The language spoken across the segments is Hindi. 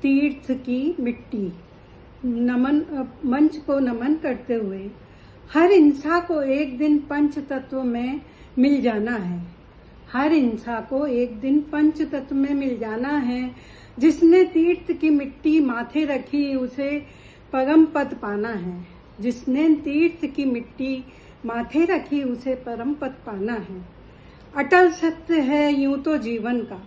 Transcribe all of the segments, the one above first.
तीर्थ की मिट्टी। नमन मंच को नमन करते हुए, हर इंसान को एक दिन पंच तत्व में मिल जाना है। हर इंसान को एक दिन पंच तत्व में मिल जाना है। जिसने तीर्थ की मिट्टी माथे रखी उसे परम पद पाना है। जिसने तीर्थ की मिट्टी माथे रखी उसे परम पद पाना है। अटल सत्य है यूं तो जीवन का,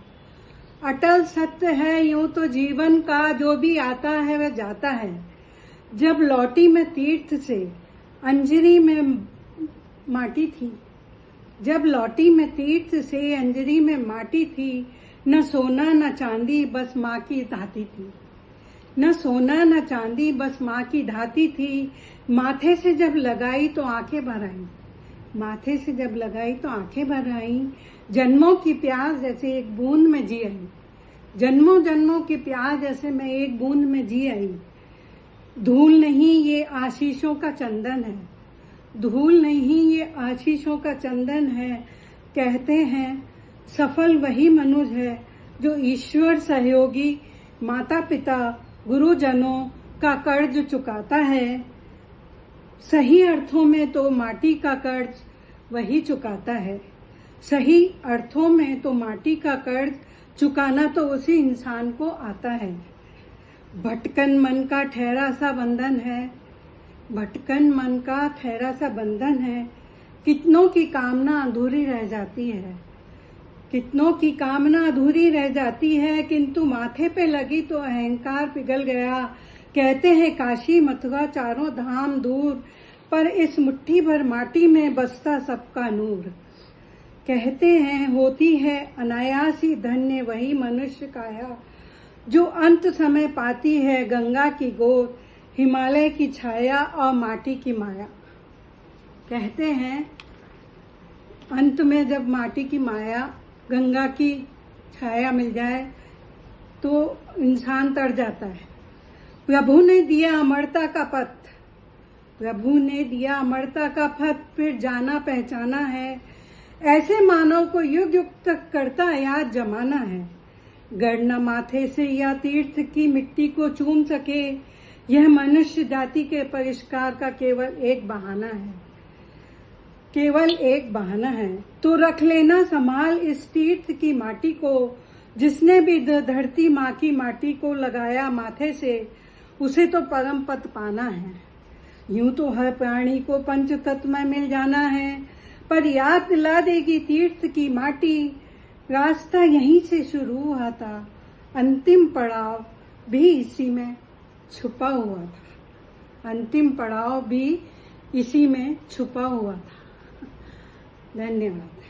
अटल सत्य है यूं तो जीवन का, जो भी आता है वह जाता है। जब लौटी मैं तीर्थ से अंजरी में माटी थी, जब लौटी मैं तीर्थ से अंजरी में माटी थी, न सोना न चांदी बस माँ की धाती थी। न सोना न चांदी बस माँ की धाती थी। माथे से जब लगाई तो आंखें भर आई, माथे से जब लगाई तो आंखें भर आई। जन्मों की प्यास जैसे एक बूंद में जी आई, जन्मों जन्मों की प्यास जैसे मैं एक बूंद में जी आई। धूल नहीं ये आशीषों का चंदन है, धूल नहीं ये आशीषों का चंदन है। कहते हैं सफल वही मनुष्य है जो ईश्वर सहयोगी माता पिता गुरुजनों का कर्ज चुकाता है। सही अर्थों में तो माटी का कर्ज वही चुकाता है। सही अर्थों में तो माटी का कर्ज चुकाना तो उसी इंसान को आता है। भटकन मन का ठहरा सा बंधन है, भटकन मन का ठहरा सा बंधन है। कितनों की कामना अधूरी रह जाती है, कितनों की कामना अधूरी रह जाती है, किंतु माथे पे लगी तो अहंकार पिघल गया। कहते हैं काशी मथुरा चारों धाम दूर, पर इस मुट्ठी भर माटी में बसता सबका नूर। कहते हैं होती है अनायासी धन्य वही मनुष्य काया, जो अंत समय पाती है गंगा की गोद, हिमालय की छाया और माटी की माया। कहते हैं अंत में जब माटी की माया गंगा की छाया मिल जाए तो इंसान तर जाता है। प्रभु ने दिया अमरता का पथ, प्रभु ने दिया अमरता का पथ, फिर जाना पहचाना है। ऐसे मानव को युग युग तक करता याद जमाना है। गणना माथे से या तीर्थ की मिट्टी को चूम सके, यह मनुष्य जाति के परिष्कार का केवल एक बहाना है, केवल एक बहाना है। तो रख लेना संभाल इस तीर्थ की माटी को, जिसने भी धरती माँ की माटी को लगाया माथे से, उसे तो परम पद पाना है। यूं तो हर प्राणी को पंच तत्व में मिल जाना है, पर याद दिला देगी तीर्थ की माटी, रास्ता यहीं से शुरू हुआ था, अंतिम पड़ाव भी इसी में छुपा हुआ था, अंतिम पड़ाव भी इसी में छुपा हुआ था। धन्यवाद।